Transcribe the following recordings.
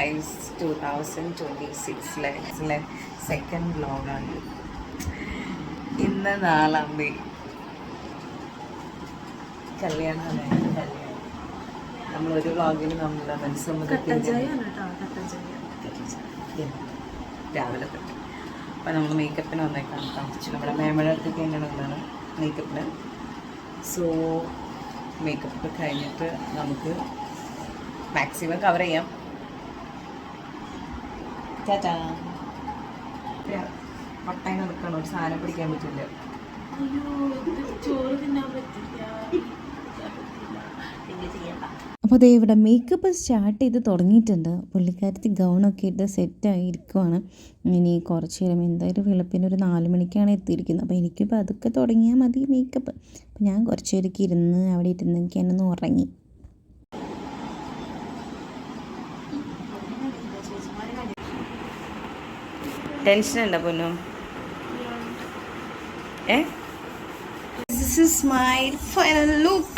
Guys 2026 second വ്ലോഗാണ്. ഇന്ന് 4-ാം തീയതി കല്യാണമാണ്. നമ്മളൊരു വ്ലോഗിന് നമ്മുടെ മനസ്സമ്മതത്തിൽ രാവിലെ തൊട്ട് അപ്പം നമ്മൾ മേക്കപ്പിന് വന്നേക്കാണ് കാണിച്ചു. നമ്മുടെ മേമയുടെ അടുത്തേക്ക് എങ്ങനെ വന്നാണ് മേക്കപ്പിന്. സോ മേക്കപ്പ് കഴിഞ്ഞിട്ട് നമുക്ക് മാക്സിമം കവർ ചെയ്യാം. ചാച്ചാ പട്ടായി നടക്കണം, ഒരു സാധനം പിടിക്കാൻ പറ്റില്ല. അപ്പോൾ അതേ ഇവിടെ മേക്കപ്പ് സ്റ്റാർട്ട് ചെയ്ത് തുടങ്ങിയിട്ടുണ്ട്. പുള്ളിക്കാരത്തി ഗൗണൊക്കെ ഇട്ട് സെറ്റായി ഇരിക്കുവാണ്. ഇനി കുറച്ച് നേരം എന്തായാലും വെളുപ്പിന് ഒരു 4 മണിക്കാണ് എത്തിയിരിക്കുന്നത്. അപ്പോൾ എനിക്കിപ്പോൾ അതൊക്കെ തുടങ്ങിയാൽ മതി മേക്കപ്പ്. അപ്പോൾ ഞാൻ കുറച്ച് നേരമൊക്കെ ഇരുന്ന് അവിടെ ഇരുന്ന് എനിക്ക് എന്നൊന്ന് ഉറങ്ങി. ടെൻഷൻ ഉണ്ടോ പൊന്നു? This is my final look.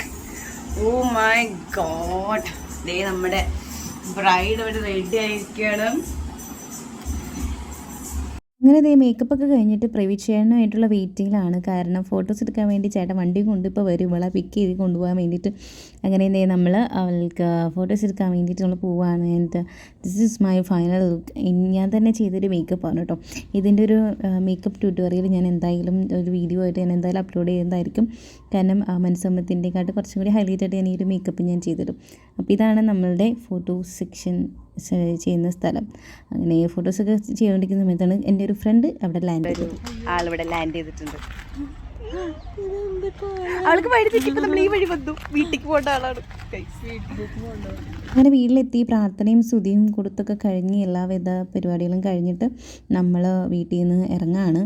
Oh my god. ദേ നമ്മുടെ ബ്രൈഡ് ഇവിടെ റെഡി ആയിരിക്കുകയാണ്. അങ്ങനെ ദേ മേക്കപ്പൊക്കെ കഴിഞ്ഞിട്ട് പ്രവിച്ചേട്ടനുമായിട്ടുള്ള വെയിറ്റിങ്ങിലാണ്. കാരണം ഫോട്ടോസ് എടുക്കാൻ വേണ്ടി ചേട്ടൻ വണ്ടി കൊണ്ട് ഇപ്പോൾ വരും, ഇവളെ പിക്ക് ചെയ്ത് കൊണ്ടുപോകാൻ വേണ്ടിയിട്ട്. അങ്ങനെ ദേ നമ്മൾ അവൾക്ക് ഫോട്ടോസ് എടുക്കാൻ വേണ്ടിയിട്ട് നമ്മൾ പോവുകയാണ്. And this is my final look. ഞാൻ തന്നെ ചെയ്തൊരു മേക്കപ്പാണ് കേട്ടോ. ഇതിൻ്റെ ഒരു മേക്കപ്പ് ട്യൂട്ടോറിയൽ ഞാൻ എന്തായാലും ഒരു വീഡിയോ ആയിട്ട് ഞാൻ എന്തായാലും അപ്ലോഡ് ചെയ്യുന്നതായിരിക്കും. കാരണം മനസ്സമ്മത്തിൻ്റെക്കാട്ട് കുറച്ചും കൂടി ഹൈലൈറ്റ് ആയിട്ട് ഞാൻ ഈ ഒരു മേക്കപ്പ് ഞാൻ ചെയ്തിടും. അപ്പോൾ ഇതാണ് നമ്മളുടെ ഫോട്ടോ സെക്ഷൻ ചെയ്യുന്ന സ്ഥലം. അങ്ങനെ ഫോട്ടോസൊക്കെ ചെയ്തുകൊണ്ടിരിക്കുന്ന സമയത്താണ് എൻ്റെ ഒരു ഫ്രണ്ട് അവിടെ ലാൻഡ് ചെയ്തത്. ആളിവിടെ ലാൻഡ് ചെയ്തിട്ടുണ്ട്. ആൾക്ക് വഴി തെറ്റിപ്പോൾ നമ്മൾ ഈ വഴി വന്നു. വീട്ടിലേക്ക് പോകേണ്ട ആളാണ്. അങ്ങനെ വീട്ടിലെത്തി പ്രാർത്ഥനയും സ്തുതിയും കൊടുത്തൊക്കെ കഴിഞ്ഞ് എല്ലാവിധ പരിപാടികളും കഴിഞ്ഞിട്ട് നമ്മൾ വീട്ടിൽ നിന്ന് ഇറങ്ങാണ്.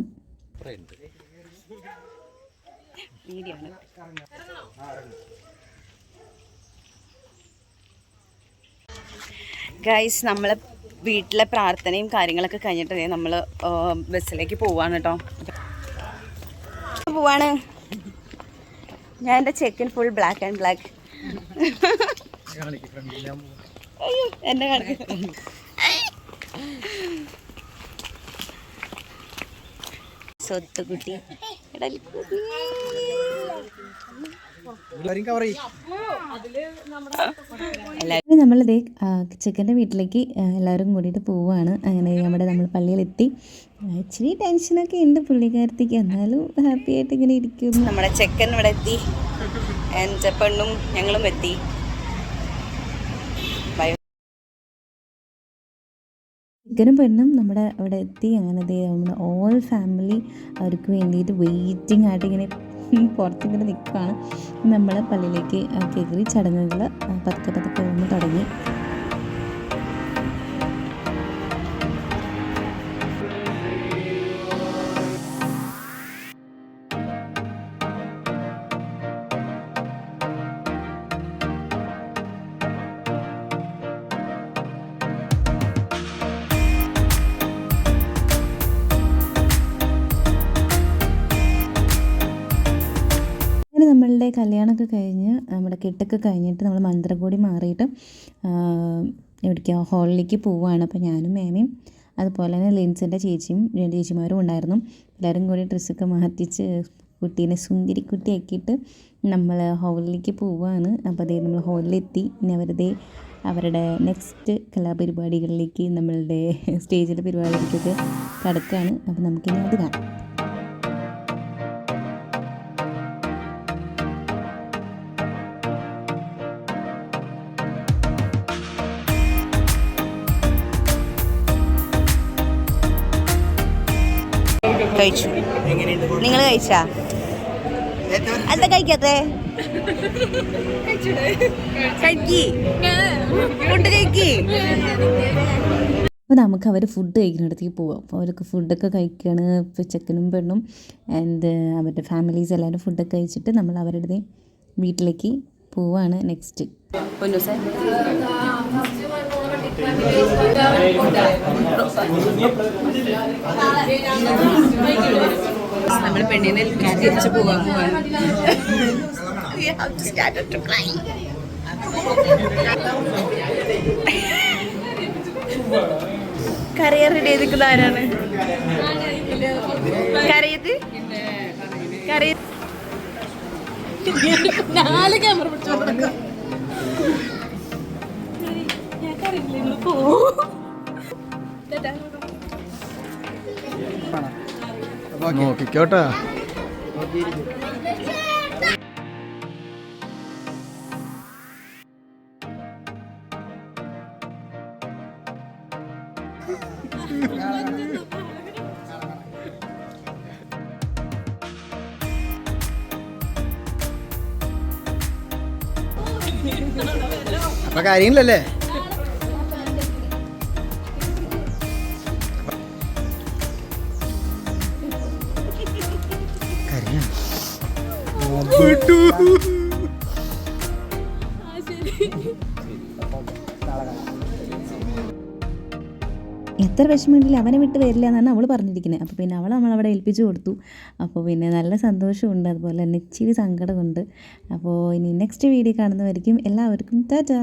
ഗൈസ് നമ്മൾ വീട്ടിലെ പ്രാർത്ഥനയും കാര്യങ്ങളൊക്കെ കഴിഞ്ഞിട്ട് നമ്മൾ ബസ്സിലേക്ക് പോവാണ് കേട്ടോ. പോവാണ്. ഞാൻ എൻ്റെ check in full black and black. അയ്യോ എന്നെ കാണിക്കും. സ്വത്തുകുട്ടി നമ്മളിതേ ചെക്കൻ്റെ വീട്ടിലേക്ക് എല്ലാവരും കൂടിയിട്ട് പോവുകയാണ്. അങ്ങനെ നമ്മൾ പള്ളിയിലെത്തി. ഇച്ചിരി ടെൻഷനൊക്കെ ഉണ്ട് പുള്ളിക്കാരത്തേക്ക്, എന്നാലും ഹാപ്പി ആയിട്ട് ഇങ്ങനെ ഇരിക്കും. നമ്മുടെ ചെക്കൻ ഇവിടെ എത്തി. എൻ്റെ പെണ്ണും ഞങ്ങളും എത്തി. ചെക്കനും പെണ്ണും നമ്മുടെ അവിടെ എത്തി. അങ്ങനെ നമ്മുടെ ഓൾ ഫാമിലി അവർക്ക് വേണ്ടിയിട്ട് വെയിറ്റിംഗ് ആയിട്ട് ഇങ്ങനെ പുറത്തിങ്ങനെ നിൽക്കുകയാണ്. നമ്മൾ പള്ളിയിലേക്ക് കയറി ചടങ്ങുകൾ പതുക്കെ പതുക്കെ ഒന്ന് തുടങ്ങി. നമ്മളുടെ കല്യാണമൊക്കെ കഴിഞ്ഞ് നമ്മുടെ കെട്ടൊക്കെ കഴിഞ്ഞിട്ട് നമ്മൾ മന്ത്രകോടി മാറിയിട്ട് എവിടേക്കാണ് ഹാളിലേക്ക് പോവുകയാണ്. അപ്പോൾ ഞാനും മേമയും അതുപോലെ തന്നെ ലിൻസിൻ്റെ ചേച്ചിയും 2 ചേച്ചിമാരും ഉണ്ടായിരുന്നു. എല്ലാവരും കൂടി ഡ്രസ്സൊക്കെ മാറ്റിച്ച് കുട്ടീനെ സുന്ദരി കുട്ടിയാക്കിയിട്ട് നമ്മൾ ഹാളിലേക്ക് പോവുകയാണ്. അപ്പോൾ അതേ നമ്മൾ ഹാളിലെത്തി. ഇനി അവരുടെ നെക്സ്റ്റ് കലാപരിപാടികളിലേക്ക് നമ്മളുടെ സ്റ്റേജിലെ പരിപാടിയിലേക്കൊക്കെ കടക്കുകയാണ്. അപ്പോൾ നമുക്കിനി അത് കാണാം. കഴിച്ചു. നിങ്ങൾ കഴിച്ചാ? എന്താ കഴിക്കാത്തേ? ഫുഡ് കഴിക്കി. അപ്പോൾ നമുക്ക് അവർ ഫുഡ് കഴിക്കുന്നിടത്തേക്ക് പോവാം. അപ്പോൾ അവർക്ക് ഫുഡൊക്കെ കഴിക്കുകയാണ്. ഇപ്പോൾ ചെക്കനും പെണ്ണും ആൻഡ് അവരുടെ ഫാമിലീസ് എല്ലാവരും ഫുഡൊക്കെ കഴിച്ചിട്ട് നമ്മൾ അവരുടെ വീട്ടിലേക്ക് പോവാണ് നെക്സ്റ്റ്. നമ്മൾ പെണ്ണിനെ തിരിച്ചു പോകാൻ പോവാണ്. കരയാൻ റെഡി ചെയ്തിരിക്കുന്ന ആരാണ്? കരയത് കരയ 4 ക്യാമറ പിടിച്ചോണ്ട് നോക്കിക്കോട്ടാ. അപ്പൊ കാര്യമില്ലല്ലേ? എത്ര വിഷമമുണ്ടെങ്കിലും അവനെ വിട്ട് വരില്ല എന്നാണ് അവൾ പറഞ്ഞിരിക്കുന്നത്. അപ്പോൾ പിന്നെ അവൾ നമ്മളവിടെ ഏൽപ്പിച്ചു കൊടുത്തു. അപ്പോൾ പിന്നെ നല്ല സന്തോഷമുണ്ട്, അതുപോലെ തന്നെ ഇച്ചിരി സങ്കടമുണ്ട്. അപ്പോൾ ഇനി നെക്സ്റ്റ് വീഡിയോ കാണുന്നവരിക്കും എല്ലാവർക്കും ടാറ്റാ.